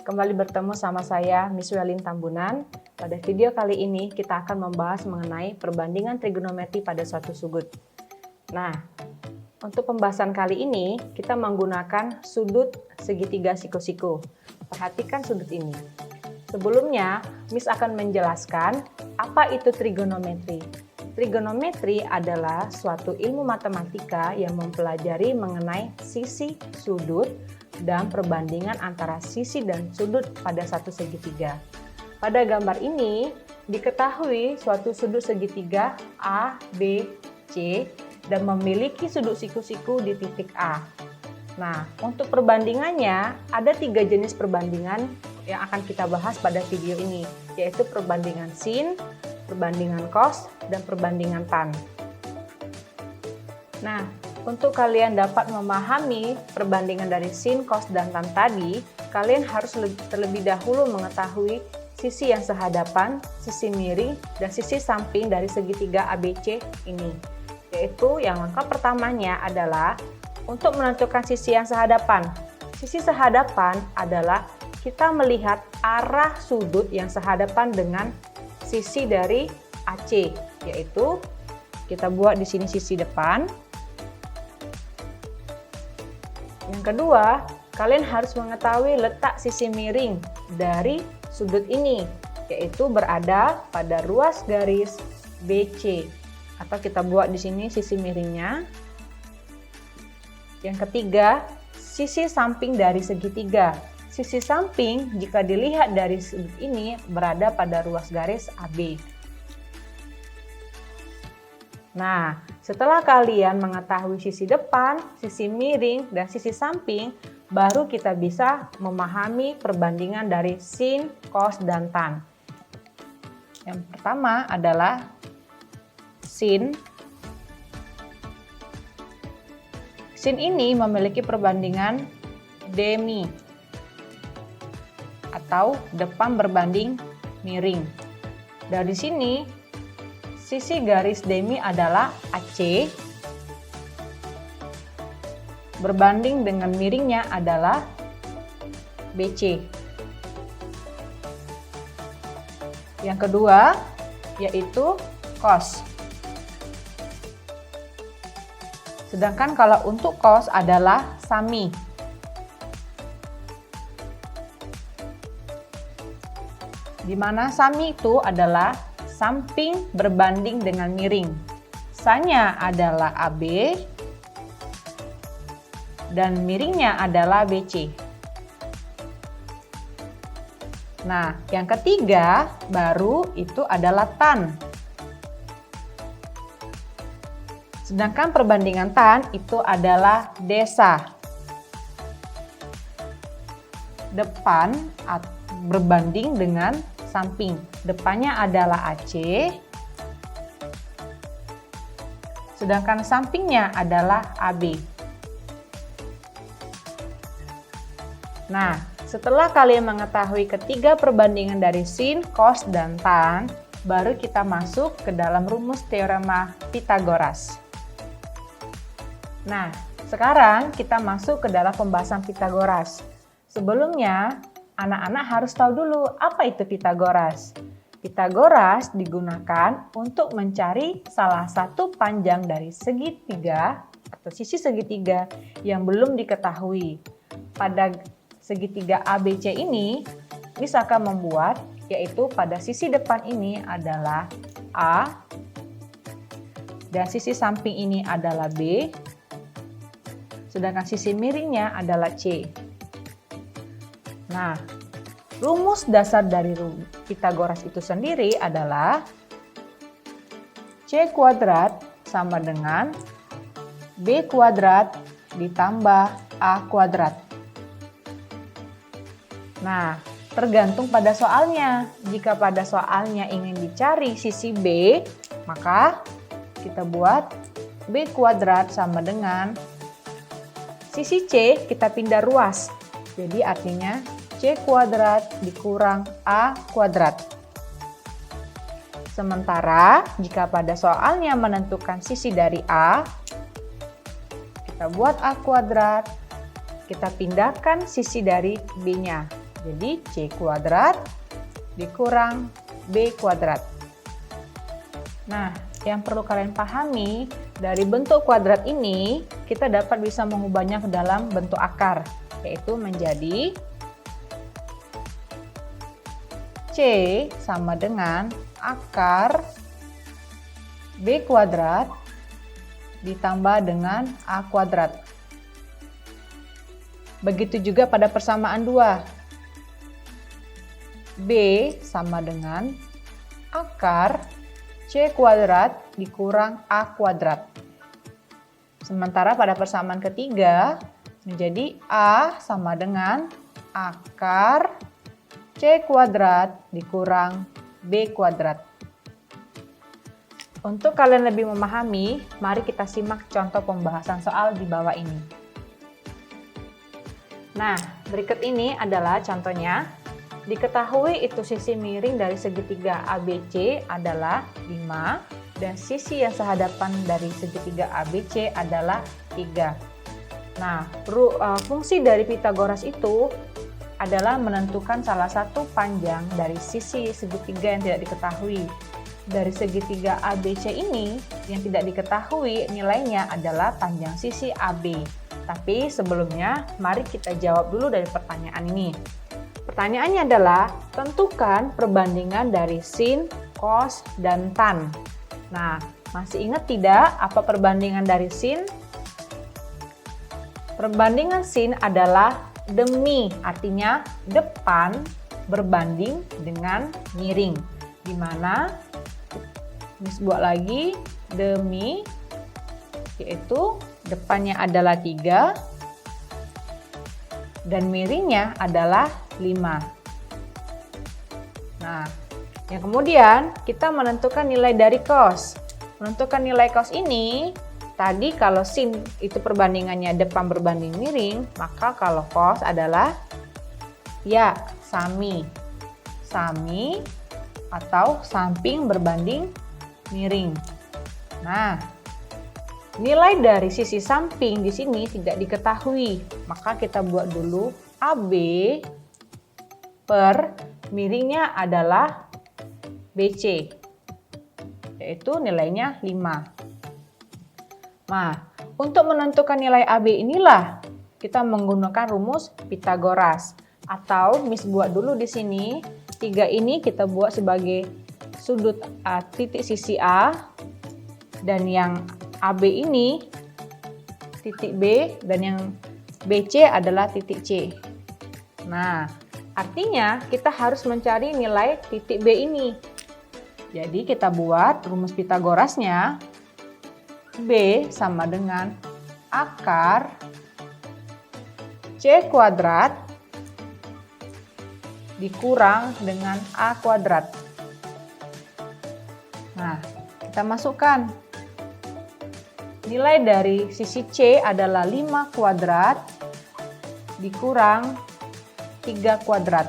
kembali bertemu sama saya Miss Welin Tambunan. Pada video kali ini kita akan membahas mengenai perbandingan trigonometri pada suatu sudut. Nah, untuk pembahasan kali ini kita menggunakan sudut segitiga siku-siku. Perhatikan sudut ini. Sebelumnya, Miss akan menjelaskan apa itu trigonometri. Trigonometri adalah suatu ilmu matematika yang mempelajari mengenai sisi, sudut, dan perbandingan antara sisi dan sudut pada satu segitiga. Pada gambar ini, diketahui suatu sudut segitiga A, B, C, dan memiliki sudut siku-siku di titik A. Nah, untuk perbandingannya, ada 3 jenis perbandingan yang akan kita bahas pada video ini, yaitu perbandingan sin, perbandingan cos, dan perbandingan tan. Nah, untuk kalian dapat memahami perbandingan dari sin, cos, dan tan tadi, kalian harus terlebih dahulu mengetahui sisi yang sehadapan, sisi miring, dan sisi samping dari segitiga ABC ini. Yaitu yang langkah pertamanya adalah untuk menentukan sisi yang sehadapan. Sisi sehadapan adalah kita melihat arah sudut yang sehadapan dengan sisi dari AC, yaitu kita buat di sini sisi depan. Yang kedua, kalian harus mengetahui letak sisi miring dari sudut ini, yaitu berada pada ruas garis BC, atau kita buat di sini sisi miringnya. Yang ketiga, sisi samping dari segitiga. Sisi samping jika dilihat dari sudut ini berada pada ruas garis AB. Nah, setelah kalian mengetahui sisi depan, sisi miring, dan sisi samping, baru kita bisa memahami perbandingan dari sin, cos, dan tan. Yang pertama adalah sin. Sin ini memiliki perbandingan demi atau depan berbanding miring. Dari sini, sisi garis demi adalah AC, berbanding dengan miringnya adalah BC. Yang kedua, yaitu cos. Sedangkan kalau untuk cos adalah sami. Di mana sami itu adalah samping berbanding dengan miring. Sanya adalah AB dan miringnya adalah BC. Nah, yang ketiga baru itu adalah tan. Sedangkan perbandingan tan itu adalah desa. Depan berbanding dengan samping. Depannya adalah AC, sedangkan sampingnya adalah AB. Nah, setelah kalian mengetahui ketiga perbandingan dari sin, cos, dan tan, baru kita masuk ke dalam rumus teorema Pythagoras. Nah, sekarang kita masuk ke dalam pembahasan Pythagoras. Sebelumnya, anak-anak harus tahu dulu apa itu Pythagoras. Pythagoras digunakan untuk mencari salah satu panjang dari segitiga atau sisi segitiga yang belum diketahui. Pada segitiga ABC ini, Miss akan membuat, yaitu pada sisi depan ini adalah A, dan sisi samping ini adalah B, sedangkan sisi miringnya adalah C. Nah, rumus dasar dari Pythagoras itu sendiri adalah C kuadrat sama dengan B kuadrat ditambah A kuadrat. Nah, tergantung pada soalnya. Jika pada soalnya ingin dicari sisi B, maka kita buat B kuadrat sama dengan sisi C kita pindah ruas. Jadi artinya C kuadrat dikurang A kuadrat. Sementara jika pada soalnya menentukan sisi dari A, kita buat A kuadrat, kita pindahkan sisi dari B-nya. Jadi C kuadrat dikurang B kuadrat. Nah, yang perlu kalian pahami, dari bentuk kuadrat ini kita dapat bisa mengubahnya ke dalam bentuk akar, yaitu menjadi C sama dengan akar B kuadrat ditambah dengan A kuadrat. Begitu juga pada persamaan 2. B sama dengan akar C kuadrat dikurang A kuadrat. Sementara pada persamaan ketiga menjadi A sama dengan akar C kuadrat dikurang B kuadrat. Untuk kalian lebih memahami, mari kita simak contoh pembahasan soal di bawah ini. Nah, berikut ini adalah contohnya. Diketahui itu sisi miring dari segitiga ABC adalah 5 dan sisi yang sehadapan dari segitiga ABC adalah 3. Nah, fungsi dari Pythagoras itu adalah menentukan salah satu panjang dari sisi segitiga yang tidak diketahui. Dari segitiga ABC ini yang tidak diketahui nilainya adalah panjang sisi AB. Tapi sebelumnya, mari kita jawab dulu dari pertanyaan ini. Pertanyaannya adalah, tentukan perbandingan dari sin, cos, dan tan. Nah, masih ingat tidak apa perbandingan dari sin? Perbandingan sin adalah demi, artinya depan berbanding dengan miring. Di mana, Miss buat lagi, demi, yaitu depannya adalah 3, dan miringnya adalah 5. Nah, yang kemudian kita menentukan nilai dari cos. Menentukan nilai cos ini, tadi kalau sin itu perbandingannya depan berbanding miring, maka kalau cos adalah ya sami. Sami atau samping berbanding miring. Nah, nilai dari sisi samping di sini tidak diketahui, maka kita buat dulu AB per miringnya adalah BC, yaitu nilainya 5. Nah, untuk menentukan nilai AB inilah kita menggunakan rumus Pythagoras, atau Miss buat dulu di sini 3 ini kita buat sebagai sudut titik sisi A, dan yang AB ini titik B, dan yang BC adalah titik C. Nah, artinya kita harus mencari nilai titik B ini. Jadi kita buat rumus Pythagorasnya. B sama dengan akar C kuadrat dikurang dengan A kuadrat. Nah, kita masukkan. Nilai dari sisi C adalah 5 kuadrat dikurang 3 kuadrat.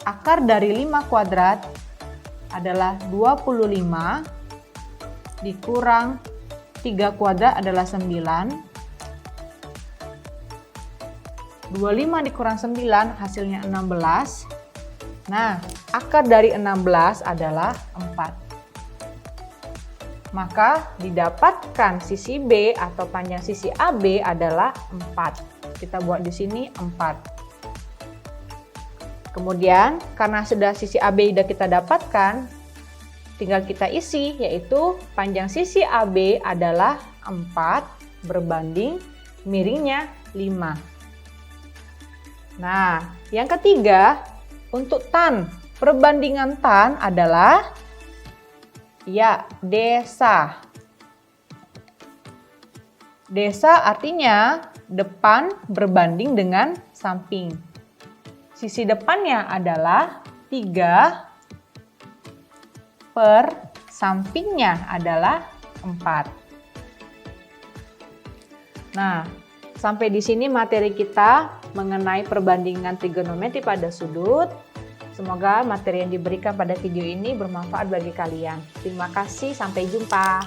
Akar dari 5 kuadrat adalah 25 dikurang 3 kuadrat adalah 9. 25 dikurang 9 hasilnya 16. Nah, akar dari 16 adalah 4. Maka didapatkan sisi B atau panjang sisi AB adalah 4. Kita buat di sini 4. Kemudian karena sudah sisi AB sudah kita dapatkan, tinggal kita isi, yaitu panjang sisi AB adalah 4 berbanding miringnya 5. Nah, yang ketiga, untuk tan, perbandingan tan adalah ya, desa. Desa artinya depan berbanding dengan samping. Sisi depannya adalah 3 per sampingnya adalah 4. Nah, sampai di sini materi kita mengenai perbandingan trigonometri pada sudut. Semoga materi yang diberikan pada video ini bermanfaat bagi kalian. Terima kasih, sampai jumpa.